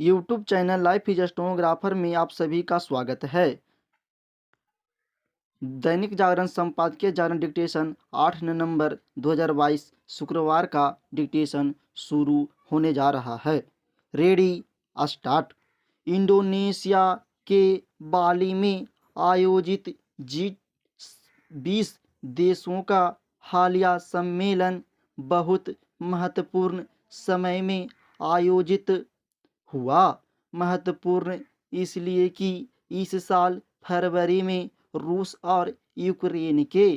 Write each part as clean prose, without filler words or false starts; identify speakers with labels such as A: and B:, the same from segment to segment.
A: YouTube channel life is stenographer में आप सभी का स्वागत है। दैनिक जागरण संपादकीय जागरण डिक्टेशन 8 नवंबर 2022 शुक्रवार का डिक्टेशन शुरू होने जा रहा है। Ready start. इंडोनेशिया के बाली में आयोजित G20 देशों का हालिया सम्मेलन बहुत महत्वपूर्ण समय में आयोजित हुआ। महत्वपूर्ण इसलिए कि इस साल फरवरी में रूस और यूक्रेन के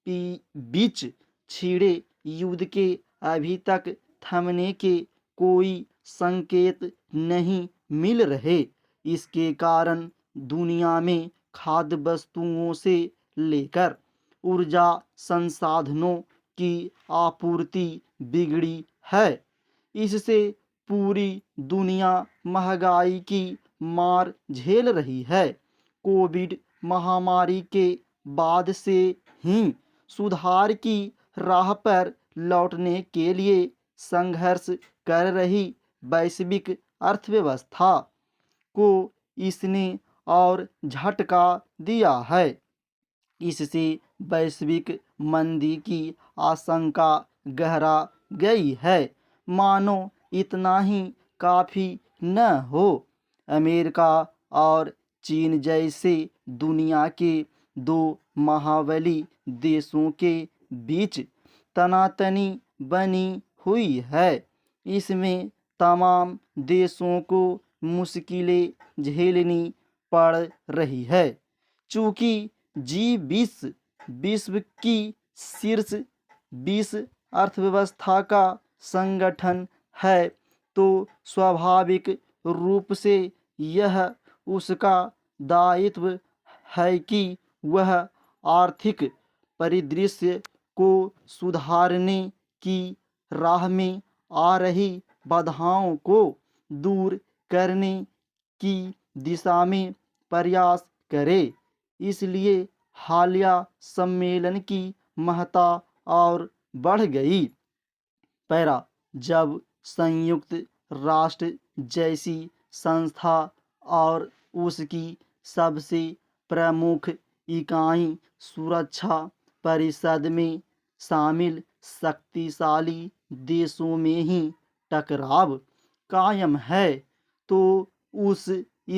A: बीच छिड़े युद्ध के अभी तक थमने के कोई संकेत नहीं मिल रहे। इसके कारण दुनिया में खाद्य वस्तुओं से लेकर ऊर्जा संसाधनों की आपूर्ति बिगड़ी है। इससे पूरी दुनिया महंगाई की मार झेल रही है। कोविड महामारी के बाद से ही सुधार की राह पर लौटने के लिए संघर्ष कर रही वैश्विक अर्थव्यवस्था को इसने और झटका दिया है। इससे वैश्विक मंदी की आशंका गहरा गई है। मानो इतना ही काफ़ी न हो, अमेरिका और चीन जैसे दुनिया के दो महाबली देशों के बीच तनातनी बनी हुई है। इसमें तमाम देशों को मुश्किलें झेलनी पड़ रही है। चूँकि G20 विश्व की शीर्ष 20 अर्थव्यवस्था का संगठन है, तो स्वाभाविक रूप से यह उसका दायित्व है कि वह आर्थिक परिदृश्य को सुधारने की राह में आ रही बाधाओं को दूर करने की दिशा में प्रयास करे। इसलिए हालिया सम्मेलन की महत्ता और बढ़ गई। पैरा। जब संयुक्त राष्ट्र जैसी संस्था और उसकी सबसे प्रमुख इकाई सुरक्षा परिषद में शामिल शक्तिशाली देशों में ही टकराव कायम है, तो उस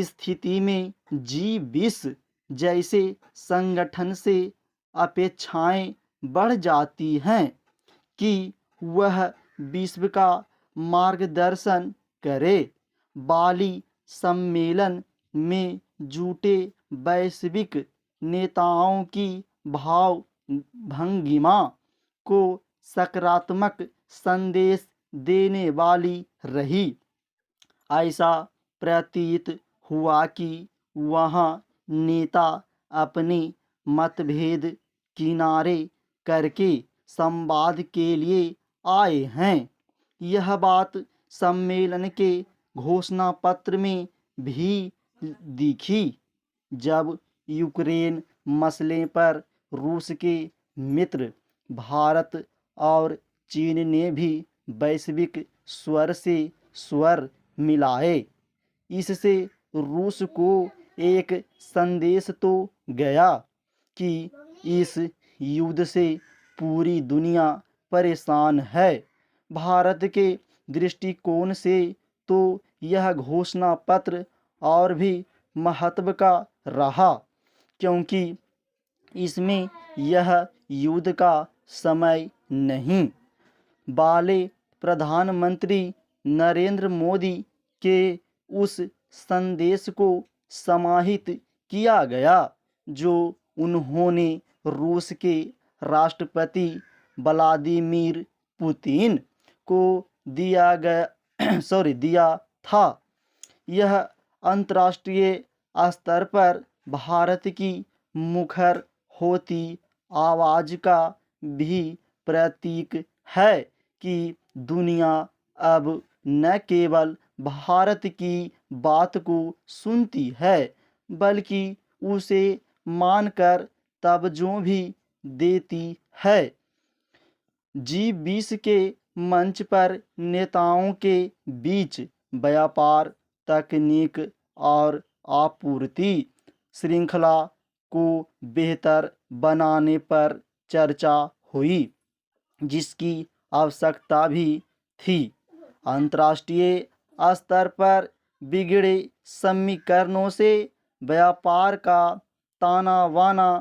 A: स्थिति में G20 जैसे संगठन से अपेक्षाएं बढ़ जाती हैं कि वह विश्व का मार्गदर्शन करे। बाली सम्मेलन में जुटे वैश्विक नेताओं की भाव भंगिमा को सकारात्मक संदेश देने वाली रही। ऐसा प्रतीत हुआ कि वहाँ नेता अपने मतभेद किनारे करके संवाद के लिए आए हैं। यह बात सम्मेलन के घोषणा पत्र में भी दिखी, जब यूक्रेन मसले पर रूस के मित्र भारत और चीन ने भी वैश्विक स्वर से स्वर मिलाए। इससे रूस को एक संदेश तो गया कि इस युद्ध से पूरी दुनिया परेशान है। भारत के दृष्टिकोण से तो यह घोषणा पत्र और भी महत्व का रहा, क्योंकि इसमें यह युद्ध का समय नहीं, बाले प्रधानमंत्री नरेंद्र मोदी के उस संदेश को समाहित किया गया जो उन्होंने रूस के राष्ट्रपति व्लादिमीर पुतिन को दिया था। यह अंतर्राष्ट्रीय स्तर पर भारत की मुखर होती आवाज़ का भी प्रतीक है कि दुनिया अब न केवल भारत की बात को सुनती है, बल्कि उसे मानकर तवज्जो भी देती है। G20 के मंच पर नेताओं के बीच व्यापार, तकनीक और आपूर्ति श्रृंखला को बेहतर बनाने पर चर्चा हुई, जिसकी आवश्यकता भी थी। अंतर्राष्ट्रीय स्तर पर बिगड़े समीकरणों से व्यापार का ताना बाना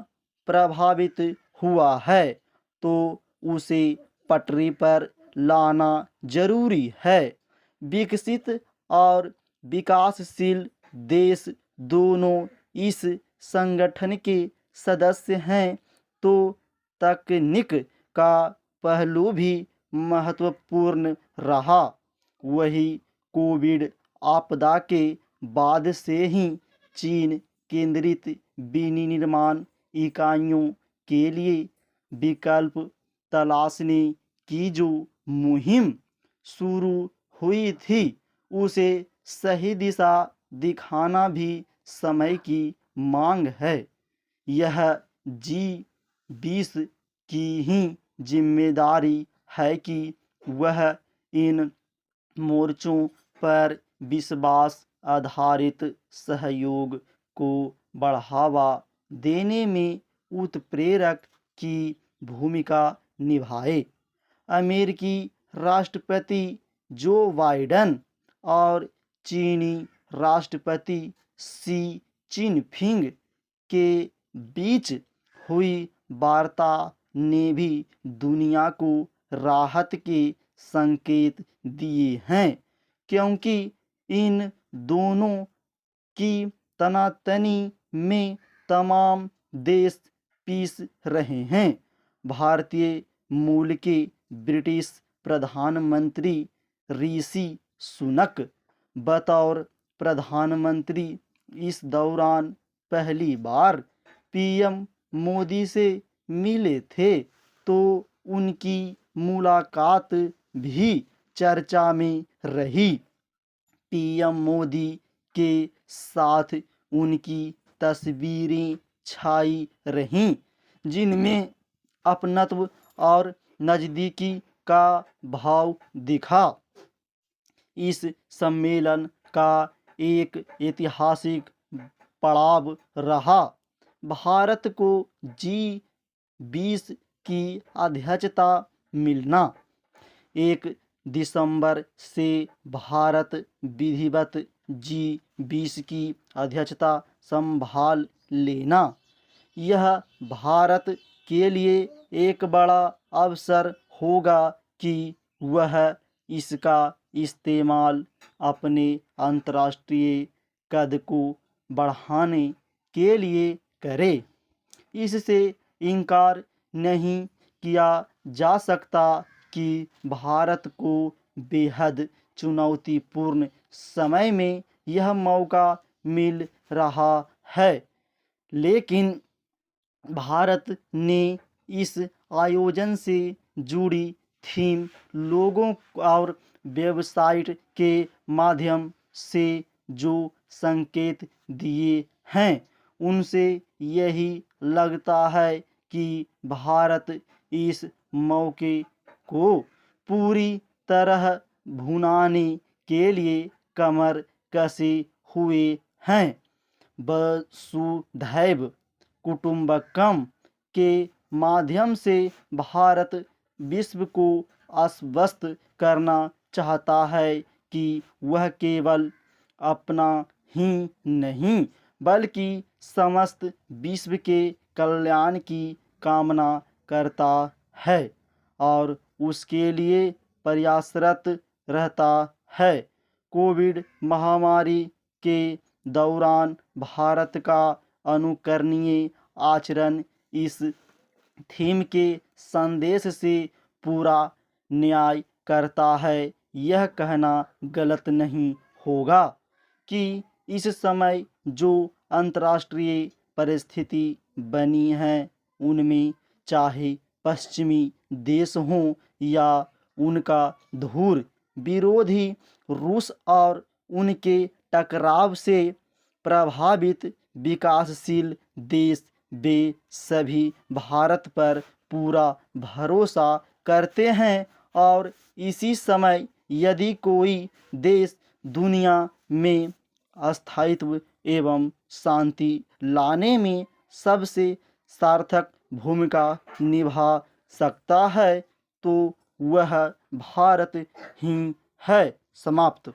A: प्रभावित हुआ है, तो उसे पटरी पर लाना जरूरी है। विकसित और विकासशील देश दोनों इस संगठन के सदस्य हैं, तो तकनीक का पहलू भी महत्वपूर्ण रहा। वही कोविड आपदा के बाद से ही चीन केंद्रित विनिर्माण इकाइयों के लिए विकल्प तलाशने की जो मुहिम शुरू हुई थी, उसे सही दिशा दिखाना भी समय की मांग है। यह G20 की ही जिम्मेदारी है कि वह इन मोर्चों पर विश्वास आधारित सहयोग को बढ़ावा देने में उत्प्रेरक की भूमिका निभाए। अमेरिकी राष्ट्रपति जो बाइडेन और चीनी राष्ट्रपति शी चिनफिंग के बीच हुई वार्ता ने भी दुनिया को राहत के संकेत दिए हैं, क्योंकि इन दोनों की तनातनी में तमाम देश पीस रहे हैं। भारतीय मूल के ब्रिटिश प्रधानमंत्री ऋषि सुनक बतौर प्रधानमंत्री इस दौरान पहली बार पीएम मोदी से मिले थे, तो उनकी मुलाकात भी चर्चा में रही। पीएम मोदी के साथ उनकी तस्वीरें छाई रहीं, जिनमें अपनत्व और नज़दीकी का भाव दिखा। इस सम्मेलन का एक ऐतिहासिक पड़ाव रहा। भारत को G20 की अध्यक्षता मिलना। 1 दिसंबर से भारत विधिवत G20 की अध्यक्षता संभाल लेना, यह भारत के लिए एक बड़ा अवसर होगा कि वह इसका इस्तेमाल अपने अंतर्राष्ट्रीय कद को बढ़ाने के लिए करे। इससे इनकार नहीं किया जा सकता कि भारत को बेहद चुनौतीपूर्ण समय में यह मौका मिल रहा है, लेकिन भारत ने इस आयोजन से जुड़ी थीम, लोगों और वेबसाइट के माध्यम से जो संकेत दिए हैं, उनसे यही लगता है कि भारत इस मौके को पूरी तरह भुनाने के लिए कमर कसे हुए हैं। वसुधैव कुटुंबकम के माध्यम से भारत विश्व को आश्वस्त करना चाहता है कि वह केवल अपना ही नहीं बल्कि समस्त विश्व के कल्याण की कामना करता है और उसके लिए प्रयासरत रहता है। कोविड महामारी के दौरान भारत का अनुकरणीय आचरण इस थीम के संदेश से पूरा न्याय करता है। यह कहना गलत नहीं होगा कि इस समय जो अंतर्राष्ट्रीय परिस्थिति बनी है, उनमें चाहे पश्चिमी देश हों या उनका धुर विरोधी रूस और उनके टकराव से प्रभावित विकासशील देश, वे सभी भारत पर पूरा भरोसा करते हैं और इसी समय यदि कोई देश दुनिया में स्थायित्व एवं शांति लाने में सबसे सार्थक भूमिका निभा सकता है तो वह भारत ही है। समाप्त।